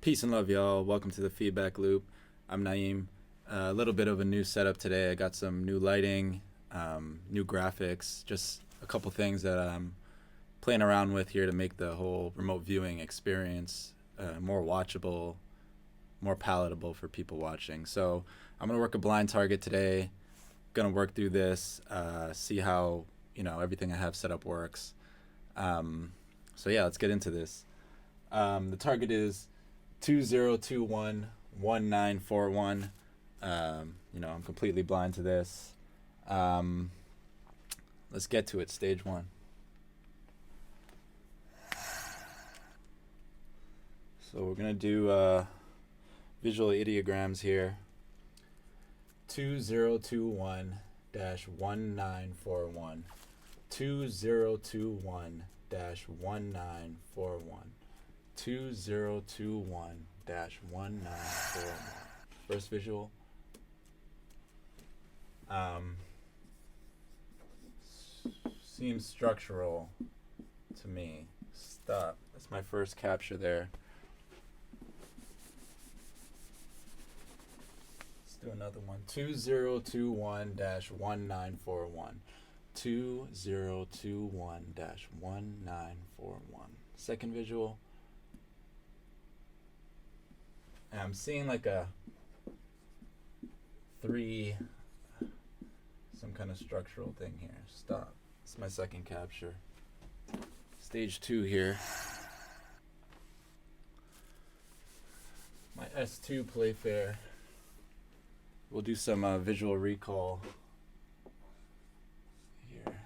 Peace and love, y'all. Welcome to the feedback loop. I'm Nyiam. A little bit of a new setup today. I got some new lighting, new graphics, just a couple things that I'm playing around with here to make the whole remote viewing experience more watchable, more palatable for people watching. So I'm going to work a blind target today. Going to work through this, see how everything I have set up works. So yeah, let's get into this. The target is 2021-1941. I'm completely blind to this. Let's get to it. Stage one. So we're gonna do visual ideograms here. 2021-1941. 2021-1941. 2021-1941. First visual. Seems structural to me. Stop. That's my first capture there. Let's do another one. 2021-1941. 2021-1941. Second visual. And I'm seeing like a 3, some kind of structural thing here. Stop. It's my second capture. Stage 2 here. My S2 Playfair. We'll do some visual recall here.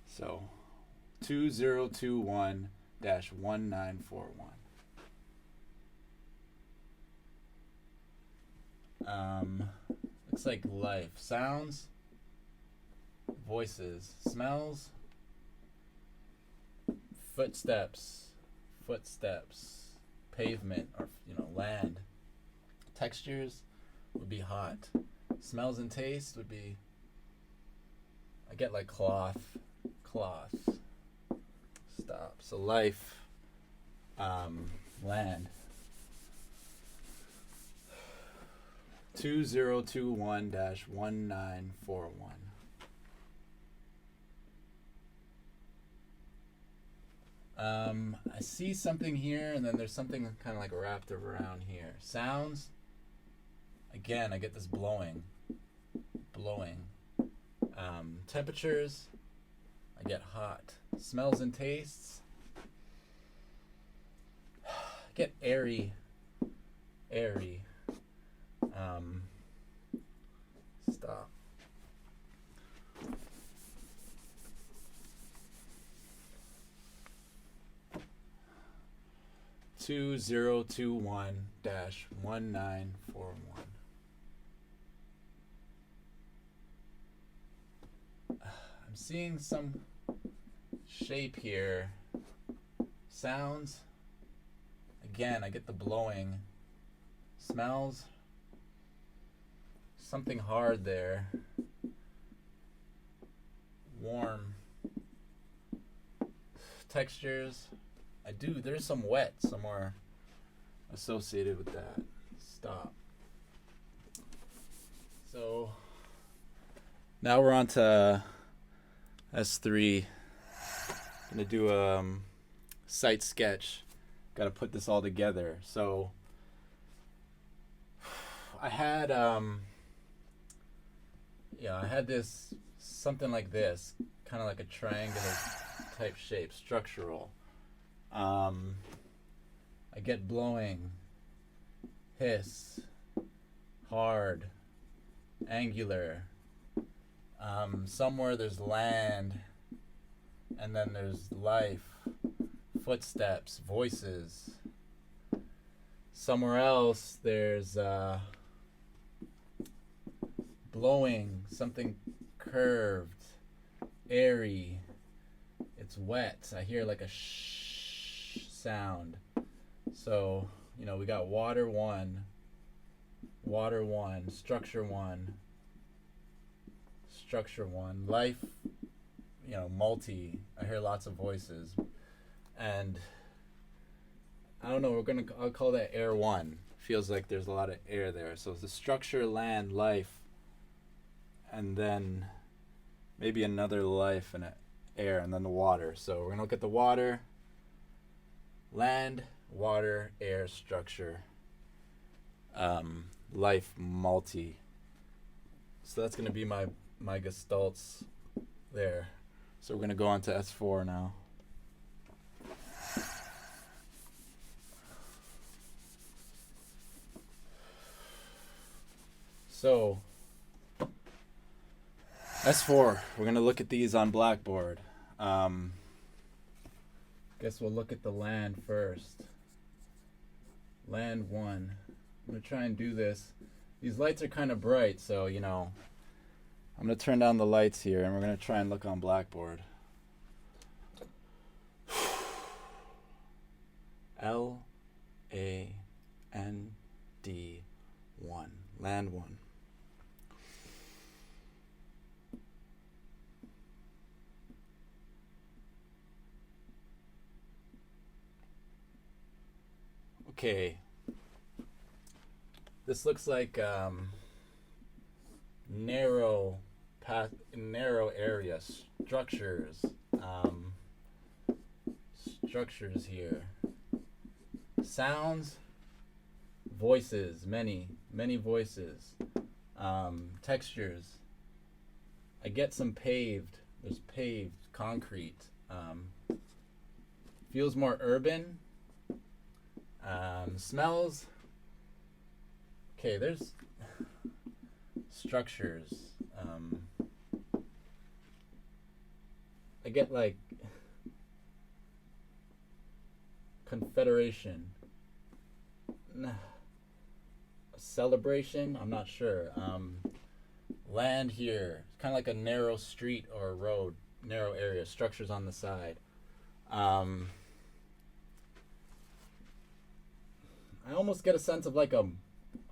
So 2021-1941. Looks like life. Sounds, voices, smells, footsteps, pavement, or land. Textures would be hot. Smells and taste would be, I get like cloth. Stop. So life, land. 2021-1941. I see something here, and then there's something kind of like wrapped around here. Sounds. Again, I get this blowing. Temperatures. I get hot. Smells and tastes. I get airy. 2021-1941. I'm seeing some shape here. Sounds. Again, I get the blowing. Smells. Something hard there. Warm. Textures. There's some wet somewhere associated with that. Stop. So now we're on to S3. Gonna do a site sketch. Gotta put this all together. So I had this something like this, kind of like a triangular type shape, structural. I get blowing, hiss, hard, angular. Somewhere there's land, and then there's life, footsteps, voices. Somewhere else there's blowing, something curved, airy. It's wet. I hear like a shh sound. So, we got water one, structure one, life, multi. I hear lots of voices, and I don't know. I'll call that air one. Feels like there's a lot of air there. So it's the structure, land, life, and then maybe another life and air, and then the water. So we're gonna look at the water, land, water, air, structure, life, multi. So that's gonna be my gestalts there. So we're gonna go on to S4 now. So S4, we're gonna look at these on Blackboard. Guess we'll look at the land first. Land 1. I'm gonna try and do this. These lights are kind of bright, so I'm gonna turn down the lights here, and we're gonna try and look on Blackboard. LAND1. Land 1. Okay, this looks like narrow area structures. Structures here. Sounds, voices, many voices. Textures. I get some paved. There's paved concrete. Feels more urban. Smells. Okay, there's structures. I get like confederation. A celebration? I'm not sure. Land here. It's kind of like a narrow street or a road, narrow area. Structures on the side. I almost get a sense of like a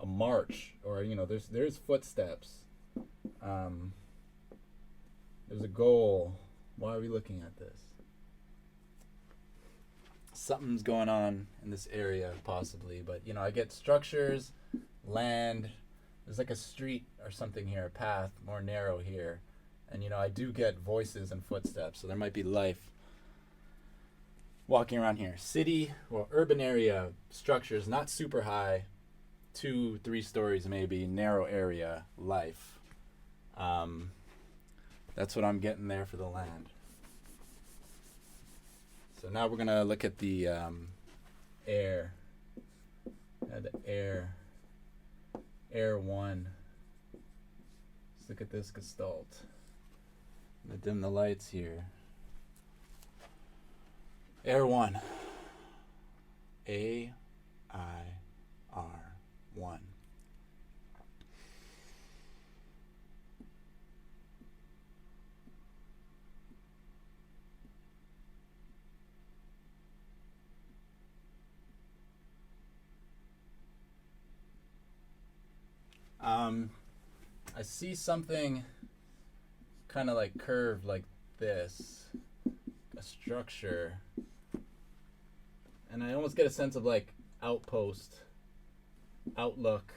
march, or there's footsteps. There's a goal. Why are we looking at this? Something's going on in this area, possibly, but I get structures, land. There's like a street or something here, a path, more narrow here, and I do get voices and footsteps, so there might be life walking around here. City or urban area structures, not super high, 2-3 stories maybe, narrow area, life. That's what I'm getting there for the land. So now we're gonna look at the air. The air 1. Let's look at this gestalt. I'm gonna dim the lights here. Air 1. AIR 1. I see something kind of like curved like this, a structure, and I almost get a sense of like outpost, outlook,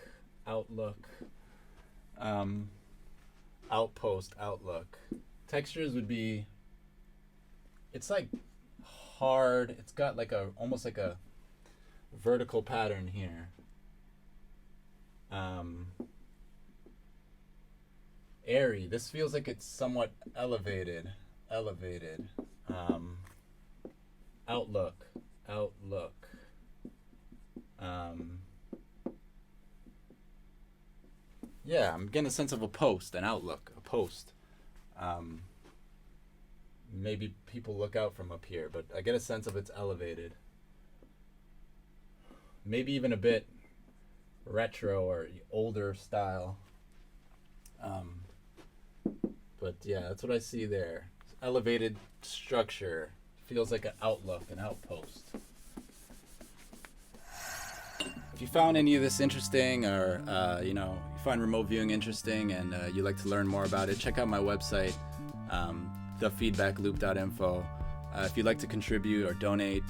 outpost, outlook. Textures would be, it's like hard, it's got like almost like a vertical pattern here. Airy. This feels like it's somewhat elevated. Outlook. Yeah, I'm getting a sense of a post, an outlook, a post. Maybe people look out from up here, but I get a sense of it's elevated. Maybe even a bit retro or older style. But yeah, that's what I see there. Elevated structure. Feels like an outlook, an outpost. If you found any of this interesting, or you find remote viewing interesting, and you'd like to learn more about it, check out my website. thefeedbackloop.info. If you'd like to contribute or donate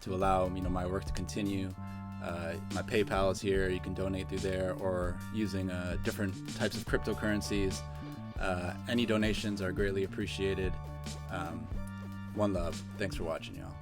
to allow my work to continue, my PayPal is here. You can donate through there, or using different types of cryptocurrencies. Any donations are greatly appreciated. One love. Thanks for watching, y'all.